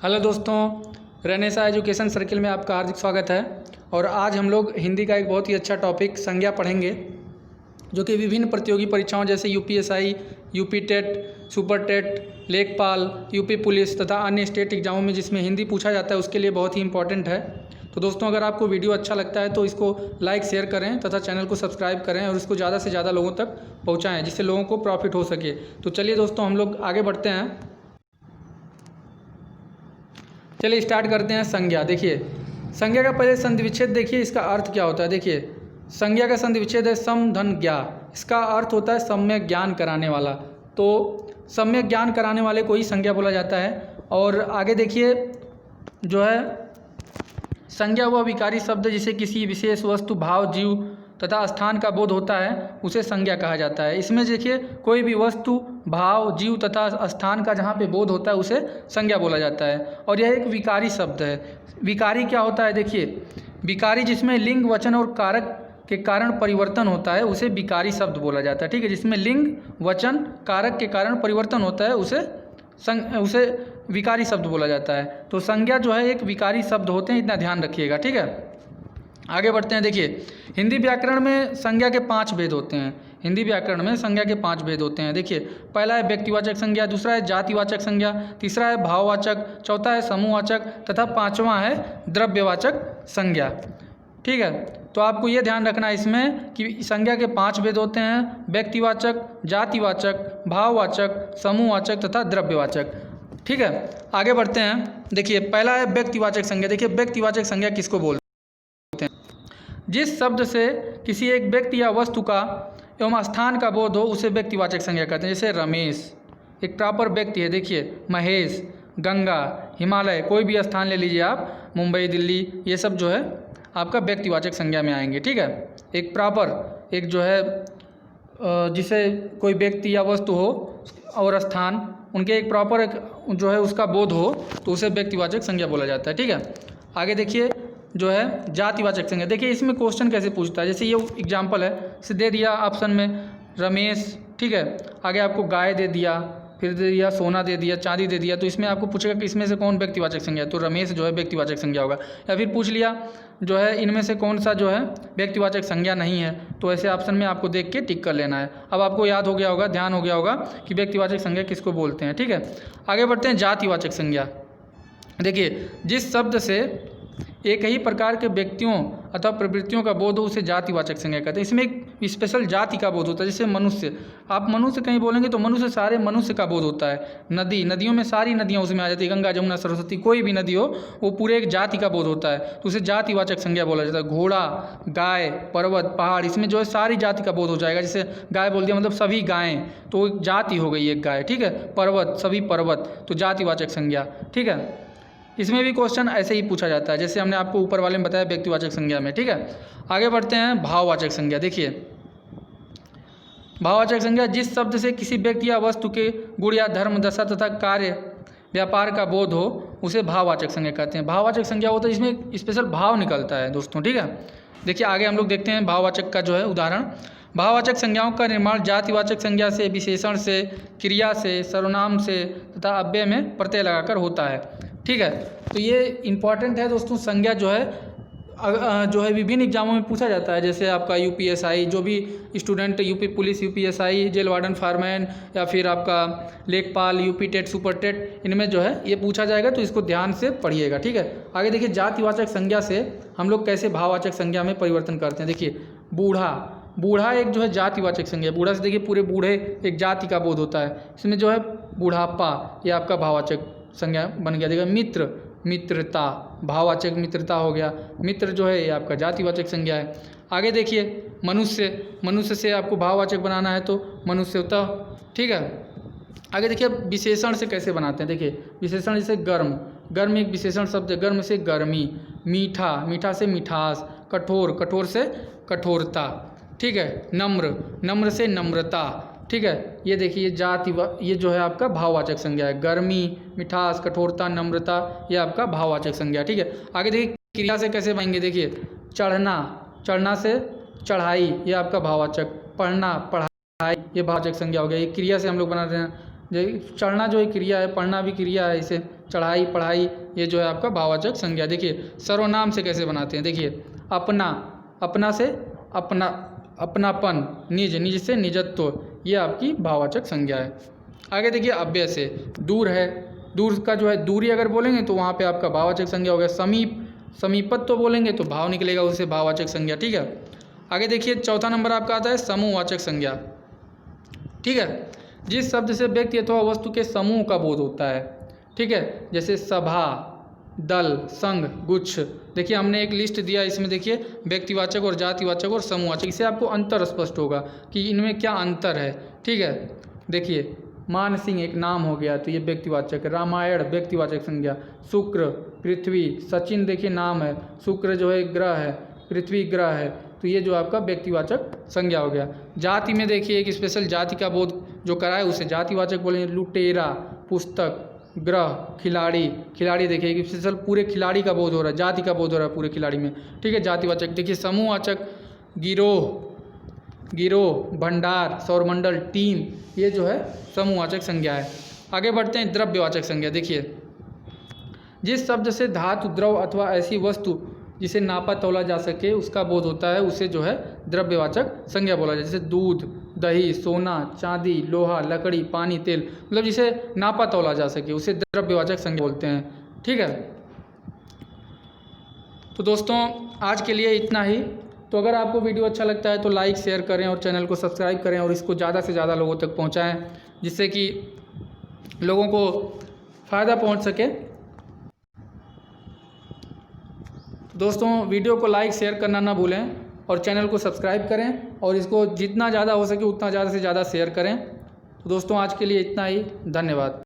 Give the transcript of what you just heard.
Hello दोस्तों, Renaissance education circle में आपका हार्दिक स्वागत है। और आज हम लोग हिंदी का एक बहुत ही अच्छा टॉपिक संज्ञा पढ़ेंगे, जो कि विभिन्न प्रतियोगी परीक्षाओं जैसे UPSI, UP TET, super TET, लेखपाल, यूपी पुलिस तथा अन्य स्टेट एग्जामों में जिसमें हिंदी पूछा जाता है उसके लिए बहुत ही इंपॉर्टेंट है। तो दोस्तों, अगर आपको वीडियो अच्छा लगता है तो इसको लाइक शेयर करें तथा चैनल को सब्सक्राइब करें और इसको ज़्यादा से ज़्यादा लोगों तक पहुँचाएँ, जिससे लोगों को प्रॉफिट हो सके। तो चलिए दोस्तों, हम लोग आगे बढ़ते हैं। चलिए स्टार्ट करते हैं। संज्ञा देखिए, संज्ञा का पहले संधि विच्छेद देखिए, इसका अर्थ क्या होता है। देखिए, संज्ञा का संधि विच्छेद है सम धन ज्ञा। इसका अर्थ होता है सम्यक ज्ञान कराने वाला। तो सम्यक ज्ञान कराने वाले को ही संज्ञा बोला जाता है। और आगे देखिए, जो है संज्ञा वह विकारी शब्द जिसे किसी विशेष वस्तु, भाव, जीव तथा स्थान का बोध होता है उसे संज्ञा कहा जाता है। इसमें देखिए, कोई भी वस्तु, भाव, जीव तथा स्थान का जहाँ पे बोध होता है उसे संज्ञा बोला जाता है। और यह एक विकारी शब्द है। विकारी क्या होता है? देखिए, विकारी जिसमें लिंग, वचन और कारक के कारण परिवर्तन होता है उसे विकारी शब्द बोला जाता है। ठीक है, जिसमें लिंग, वचन, कारक के कारण परिवर्तन होता है उसे विकारी शब्द बोला जाता है। तो संज्ञा जो है एक विकारी शब्द होते हैं, इतना ध्यान रखिएगा। ठीक है, आगे बढ़ते हैं। देखिए, हिंदी व्याकरण में संज्ञा के 5 भेद होते हैं। हिंदी व्याकरण में संज्ञा के 5 भेद होते हैं। देखिए, पहला है व्यक्तिवाचक संज्ञा, दूसरा है जातिवाचक संज्ञा, तीसरा है भाववाचक, चौथा है समूहवाचक तथा पांचवा है द्रव्यवाचक संज्ञा। ठीक है, तो आपको ये ध्यान रखना है इसमें कि संज्ञा के 5 भेद होते हैं: व्यक्तिवाचक, जातिवाचक, भाववाचक, समूहवाचक तथा द्रव्यवाचक। ठीक है, आगे बढ़ते हैं। देखिए, पहला है व्यक्तिवाचक संज्ञा। देखिए, व्यक्तिवाचक संज्ञा किसको बोलते हैं? जिस शब्द से किसी एक व्यक्ति या वस्तु का एवं स्थान का बोध हो उसे व्यक्तिवाचक संज्ञा कहते हैं। जैसे रमेश एक प्रॉपर व्यक्ति है। देखिए, महेश, गंगा, हिमालय, कोई भी स्थान ले लीजिए आप, मुंबई, दिल्ली, ये सब जो है आपका व्यक्तिवाचक संज्ञा में आएंगे। ठीक है, एक प्रॉपर, एक जो है जिसे कोई व्यक्ति या वस्तु हो और स्थान, उनके एक प्रॉपर एक जो है उसका बोध हो तो उसे व्यक्तिवाचक संज्ञा बोला जाता है। ठीक है, आगे देखिए, जो है जातिवाचक संज्ञा। देखिए, इसमें क्वेश्चन कैसे पूछता है। जैसे ये एग्जाम्पल है, इसे दे दिया ऑप्शन में रमेश, ठीक है, आगे आपको गाय दे दिया, फिर दे दिया सोना, दे दिया चांदी, दे दिया। तो इसमें आपको पूछेगा कि इसमें से कौन व्यक्तिवाचक संज्ञा है, तो रमेश जो है व्यक्तिवाचक संज्ञा होगा। या फिर पूछ लिया जो है इनमें से कौन सा जो है व्यक्तिवाचक संज्ञा नहीं है, तो ऐसे ऑप्शन में आपको देख के टिक कर लेना है। अब आपको याद हो गया होगा, ध्यान हो गया होगा कि व्यक्तिवाचक संज्ञा किसको बोलते हैं। ठीक है, आगे बढ़ते हैं। जातिवाचक संज्ञा। देखिए, जिस शब्द से एक ही प्रकार के व्यक्तियों अथवा प्रवृत्तियों का बोध हो उसे जातिवाचक संज्ञा कहते हैं। इसमें एक स्पेशल जाति का बोध होता है। जैसे मनुष्य, आप मनुष्य कहीं बोलेंगे तो मनुष्य, सारे मनुष्य का बोध होता है। नदी, नदियों में सारी नदियाँ उसमें आ जाती है, गंगा, जमुना, सरस्वती, कोई भी नदी हो वो पूरे एक जाति का बोध होता है, तो उसे जातिवाचक संज्ञा बोला जाता है। घोड़ा, गाय, पर्वत, पहाड़, इसमें जो है सारी जाति का बोध हो जाएगा। जैसे गाय बोल दिया मतलब सभी गायें, तो एक जाति हो गई एक गाय। ठीक है, पर्वत, सभी पर्वत, तो जातिवाचक संज्ञा। ठीक है, इसमें भी क्वेश्चन ऐसे ही पूछा जाता है जैसे हमने आपको ऊपर वाले में बताया व्यक्तिवाचक संज्ञा में। ठीक है, आगे बढ़ते हैं। भाववाचक संज्ञा। देखिए, भाववाचक संज्ञा जिस शब्द से किसी व्यक्ति या वस्तु के गुण या धर्म, दशा तथा कार्य, व्यापार का बोध हो उसे भाववाचक संज्ञा कहते हैं। भाववाचक संज्ञा होता है इसमें स्पेशल भाव निकलता है दोस्तों। ठीक है, देखिए आगे हम लोग देखते हैं भाववाचक का जो है उदाहरण। भाववाचक संज्ञाओं का निर्माण जातिवाचक संज्ञा से, विशेषण से, क्रिया से, सर्वनाम से तथा अव्यय में प्रत्यय लगाकर होता है। ठीक है, तो ये इम्पॉर्टेंट है दोस्तों। संज्ञा जो है विभिन्न एग्जामों में पूछा जाता है। जैसे आपका यूपीएसआई, जो भी student UP police, UPSI, jail warden, fireman, या फिर आपका लेखपाल, यूपी टेट, सुपर टेट, इनमें जो है ये पूछा जाएगा, तो इसको ध्यान से पढ़िएगा। ठीक है, आगे देखिए, जातिवाचक संज्ञा से हम लोग कैसे भाववाचक संज्ञा में परिवर्तन करते हैं। देखिए, बूढ़ा, बूढ़ा एक जो है जातिवाचक संज्ञा। बूढ़ा से देखिए पूरे बूढ़े एक जाति का बोध होता है। इसमें जो है बुढ़ापा, ये आपका भाववाचक संज्ञा बन गया। देखिए, मित्र, मित्रता, भाववाचक मित्रता हो गया। मित्र जो है ये आपका जातिवाचक संज्ञा है। आगे देखिए, मनुष्य, मनुष्य से आपको भाववाचक बनाना है तो मनुष्यता। ठीक है, आगे देखिए विशेषण से कैसे बनाते हैं। देखिए, विशेषण जैसे गर्म, गर्म एक विशेषण शब्द है, गर्म से गर्मी। मीठा, मीठा से मिठास। कठोर, कठोर से कठोरता। ठीक है, नम्र, नम्र से नम्रता। ठीक है, ये देखिए ये जो है आपका भाववाचक संज्ञा है। गर्मी, मिठास, कठोरता, नम्रता, ये आपका भाववाचक संज्ञा। ठीक है, आगे देखिए क्रिया से कैसे बनेंगे। देखिए, चढ़ना, चढ़ना से चढ़ाई, ये आपका भाववाचक। पढ़ना, पढ़ाई, ये भाववाचक संज्ञा हो गया। ये क्रिया से हम लोग बना रहे हैं। चढ़ना जो है क्रिया है, पढ़ना भी क्रिया है, इसे चढ़ाई, पढ़ाई, ये जो है आपका भाववाचक संज्ञा। देखिए सर्वनाम से कैसे बनाते हैं, देखिए अपना, अपना से अपना, अपनापन, निज, निज से निजत्व, ये आपकी भाववाचक संज्ञा है। आगे देखिए अव्यय से, दूर है, दूर का जो है दूरी अगर बोलेंगे तो वहाँ पे आपका भाववाचक संज्ञा हो गया। समीप, समीपत्व बोलेंगे तो भाव निकलेगा, उससे भाववाचक संज्ञा। ठीक है, आगे देखिए चौथा नंबर आपका आता है समूहवाचक संज्ञा। ठीक है, जिस शब्द से व्यक्ति अथवा वस्तु के समूह का बोध होता है। ठीक है, जैसे सभा, दल, संघ, गुच्छ। देखिए हमने एक लिस्ट दिया, इसमें देखिए व्यक्तिवाचक और जातिवाचक और समूहवाचक, इससे आपको अंतर स्पष्ट होगा कि इनमें क्या अंतर है। ठीक है, देखिए मान सिंह एक नाम हो गया तो ये व्यक्तिवाचक, रामायण व्यक्तिवाचक संज्ञा, शुक्र, पृथ्वी, सचिन देखिए नाम है, शुक्र जो है ग्रह है, पृथ्वी ग्रह है, तो ये जो आपका व्यक्तिवाचक संज्ञा हो गया। जाति में देखिए एक स्पेशल जाति का बोध जो कराए उसे जातिवाचक बोलेंगे, लुटेरा, पुस्तक, ग्रह, खिलाड़ी, खिलाड़ी देखिए एक स्पेशल पूरे खिलाड़ी का बोध हो रहा है, जाति का बोध हो रहा है पूरे खिलाड़ी में। ठीक है, जातिवाचक। देखिए समूहवाचक, गिरोह, गिरोह, भंडार, सौरमंडल, टीम, ये जो है समूहवाचक संज्ञा है। आगे बढ़ते हैं द्रव्यवाचक संज्ञा। देखिए जिस शब्द से धातु, द्रव अथवा ऐसी वस्तु जिसे नापा तौला जा सके उसका बोध होता है उसे जो है द्रव्यवाचक संज्ञा बोला जाए। जैसे दूध, दही, सोना, चांदी, लोहा, लकड़ी, पानी, तेल, मतलब जिसे नापा तौला जा सके उसे द्रव्यवाचक संज्ञा बोलते हैं। ठीक है, तो दोस्तों आज के लिए इतना ही। तो अगर आपको वीडियो अच्छा लगता है तो लाइक, शेयर करें और चैनल को सब्सक्राइब करें और इसको ज़्यादा से ज़्यादा लोगों तक पहुंचाएं, जिससे कि लोगों को फ़ायदा पहुंच सके। दोस्तों वीडियो को लाइक, शेयर करना ना भूलें और चैनल को सब्सक्राइब करें और इसको जितना ज़्यादा हो सके उतना ज़्यादा से ज़्यादा शेयर करें। तो दोस्तों आज के लिए इतना ही, धन्यवाद।